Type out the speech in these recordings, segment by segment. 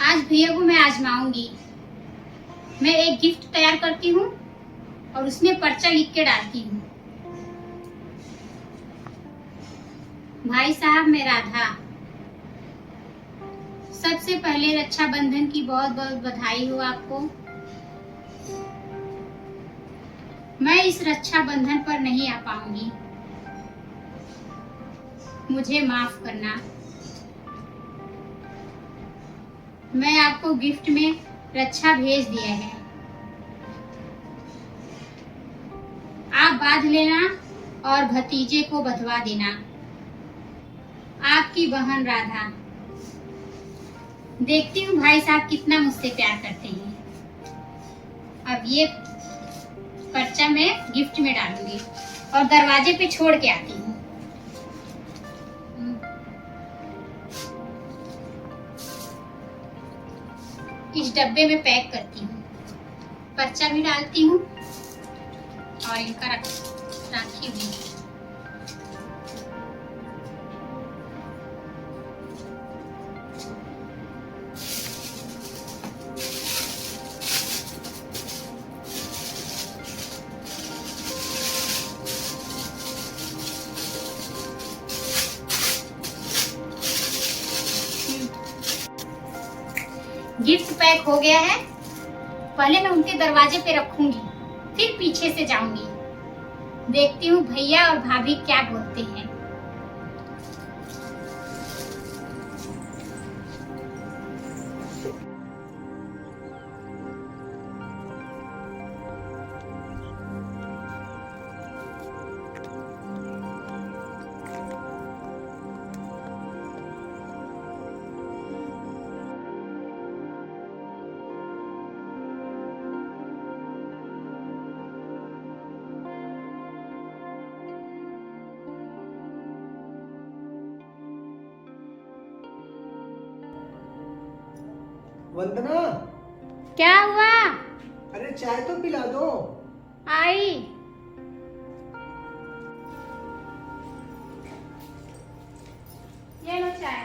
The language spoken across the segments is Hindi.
आज भैया को मैं आजमाऊंगी। मैं एक गिफ्ट तैयार करती हूँ और उसमें पर्चा लिख के डालती हूँ। भाई साहब, मैं राधा। सबसे पहले रक्षाबंधन की बहुत बहुत बधाई हो आपको। मैं इस रक्षाबंधन पर नहीं आ पाऊंगी, मुझे माफ करना। मैं आपको गिफ्ट में रक्षा भेज दिया है, आप बांध लेना और भतीजे को बंधवा देना। आपकी बहन राधा। देखती हूँ भाई साहब कितना मुझसे प्यार करते हैं। अब ये पर्चा मैं गिफ्ट में डालूंगी और दरवाजे पे छोड़ के आती हूँ। इस डब्बे में पैक करती हूँ, पर्चा भी डालती हूँ और इनका राखी भी। गिफ्ट पैक हो गया है। पहले मैं उनके दरवाजे पे रखूंगी, फिर पीछे से जाऊंगी। देखती हूँ भैया और भाभी क्या बोलते हैं। वंदना, क्या हुआ? अरे चाय तो पिला दो। आई। ये लो चाय।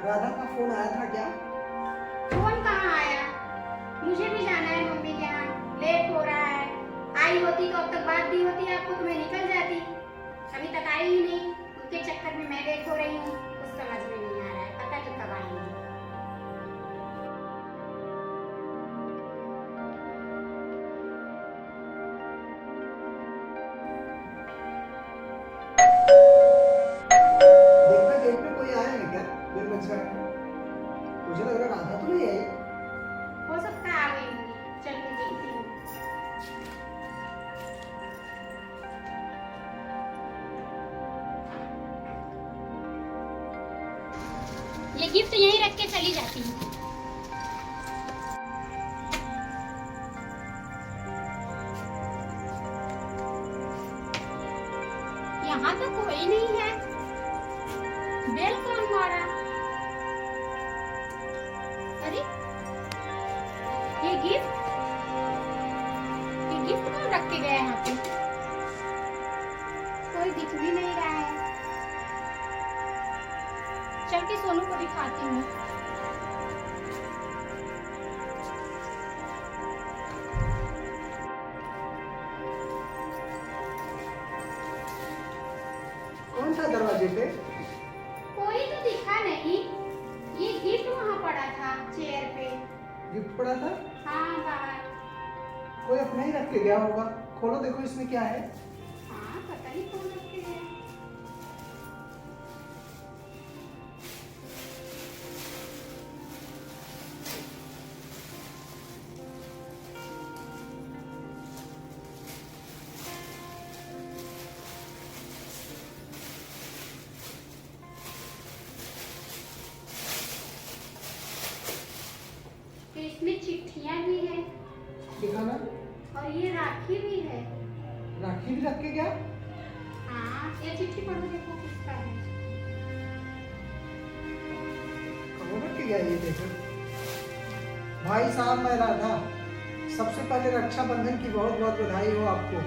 राधा का फोन आया था क्या? फोन कहाँ आया? मुझे भी जाना है मम्मी के यहाँ, लेट हो रहा है। आई होती तो अब तक बात भी होती आपको तो मैं निकल जाती। अभी तक आई ही नहीं, उनके चक्कर में मैं लेट हो रही हूँ। कुछ समझ में नहीं आ रहा है, पता नहीं कब आएंगे। देखना गेट पे कोई आया है क्या? मेरे बच रहा है। मुझे लग रहा राधा तो नहीं आई। हो सकता है आ गई होंगी। चल मैं देखती हूँ। ये गिफ्ट यहीं रख के चली जाती हूँ। यहाँ तो कोई नहीं है। बेल कौन मारा? अरे ये गिफ्ट कौन रख के गया यहाँ पे? कोई दिख भी नहीं रहा है। चल के सोनू को दिखाती हूँ। कौन था दरवाजे पे? कोई तो दिखा नहीं। ये गिफ्ट वहाँ पड़ा था चेयर पे। गिफ्ट पड़ा था? हाँ बाहर। कोई अपना ही रख के गया होगा। खोलो देखो इसमें क्या है। हाँ पता नहीं कौन रख के गया। तो इसमें चिट्ठियां भी है दिखाना। और ये राखी भी है। राखी भी रख के गया? हाँ ये चिट्ठी पढ़ो देखो किसका है। कहाँ रख के गया ये देखो। भाई साहब, मैं राधा। सबसे पहले रक्षाबंधन की बहुत बहुत बधाई हो आपको।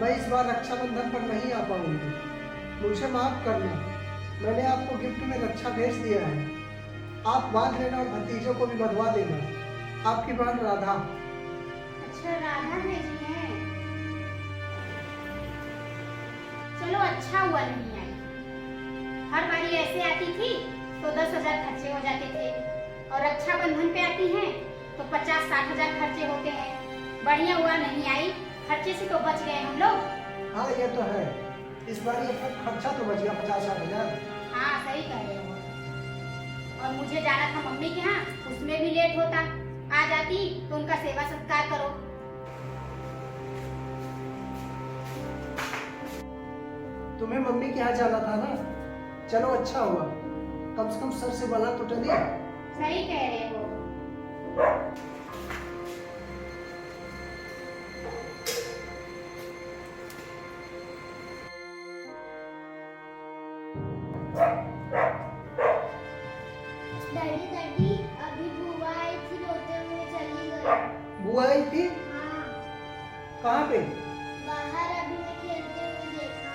मैं इस बार रक्षाबंधन पर नहीं आ पाऊंगी, मुझे माफ करना। मैंने आपको गिफ्ट में रक्षा भेज दिया है, आप बांध लेना और भतीजों को भी बंधवा देना। आपकी बहन राधा। अच्छा, राधा भेजी है। चलो अच्छा हुआ नहीं आई। हर बारी ऐसे आती थी तो 10,000 खर्चे हो जाते थे, और रक्षाबंधन पे आती हैं तो 50-60 हजार खर्चे होते हैं। बढ़िया हुआ नहीं आई, खर्चे से तो बच गए हम लोग। हाँ ये तो है, इस बार ये खर्चा तो बच गया 50-60 हजार। हाँ सही कह रहे हो। और मुझे जाना था मम्मी के यहाँ, उसमें भी लेट होता। आ जाती तो उनका सेवा सत्कार करो। तुम्हें मम्मी के यहाँ जाना था ना, चलो अच्छा हुआ, कम से कम सर से बला तो टली। सही कह रहे हो। डैडी डैडी, अभी बुआ आई थी, रोते हुए चली गई। बुआ आई थी? हाँ, कहाँ पे? बाहर अभी मैं खेलते हुए देखा।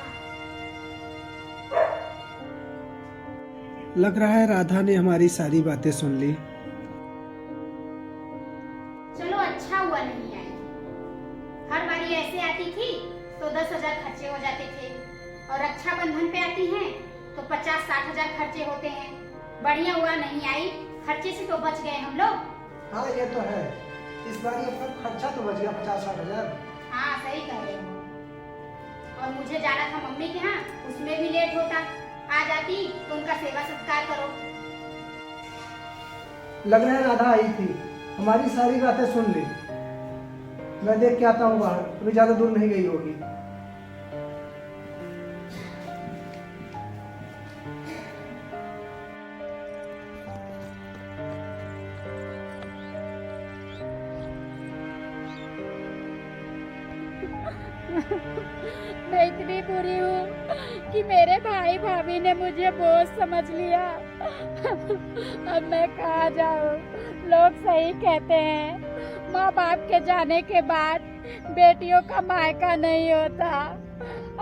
लग रहा है राधा ने हमारी सारी बातें सुन ली। चलो अच्छा हुआ नहीं आई। हर बारी ऐसे आती थी तो 10,000 खर्चे हो जाते थे, और रक्षाबंधन पे आती हैं तो 50-60 हजार खर्चे होते हैं। बढ़िया हुआ नहीं आई, खर्चे से तो बच गए हम लोग। हाँ ये तो है, इस बार ये खर्चा तो बच गया 50-60 हजार। हाँ सही कह रहे हो। और मुझे जाना था मम्मी के यहाँ, उसमें भी लेट होता। आ जाती तो उनका सेवा सत्कार करो। लग रहा है राधा आई थी, हमारी सारी बातें सुन ली। मैं देख के आता हूँ बाहर, अभी ज्यादा दूर नहीं गई होगी। मैं इतनी बुरी हूँ कि मेरे भाई भाभी ने मुझे बोझ समझ लिया। अब मैं कहाँ जाऊँ? लोग सही कहते हैं, माँ बाप के जाने के बाद बेटियों का मायका नहीं होता।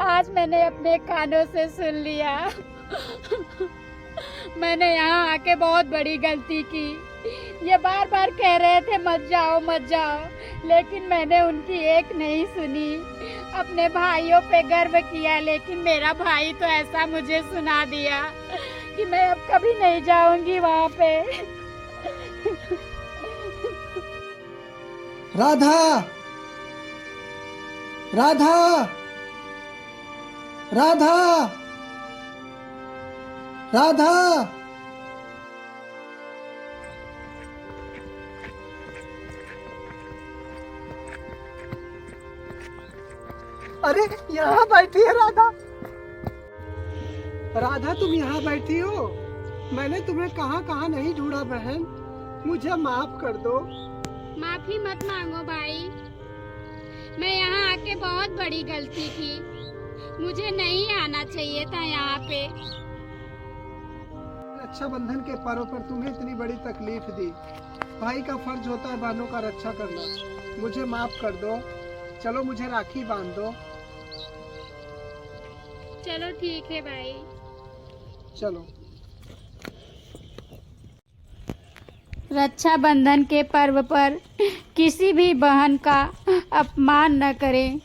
आज मैंने अपने कानों से सुन लिया। मैंने यहाँ आके बहुत बड़ी गलती की। ये बार बार कह रहे थे मत जाओ मत जाओ, लेकिन मैंने उनकी एक नहीं सुनी। अपने भाइयों पे गर्व किया, लेकिन मेरा भाई तो ऐसा मुझे सुना दिया कि मैं अब कभी नहीं जाऊंगी वहाँ पे। राधा, राधा, राधा, राधा। अरे यहाँ बैठी है राधा। राधा तुम यहाँ बैठी हो? मैंने तुम्हें कहाँ कहाँ नहीं ढूंढा बहन, मुझे माफ कर दो। माफी मत मांगो भाई, मैं यहाँ आके बहुत बड़ी गलती की। मुझे नहीं आना चाहिए था यहाँ पे। रक्षाबंधन के पर्व पर तुम्हें इतनी बड़ी तकलीफ दी। भाई का फर्ज होता है बहनों का रक्षा करना। मुझे माफ कर दो, चलो मुझे राखी बांध दो। चलो ठीक है भाई। चलो। रक्षाबंधन के पर्व पर किसी भी बहन का अपमान न करें।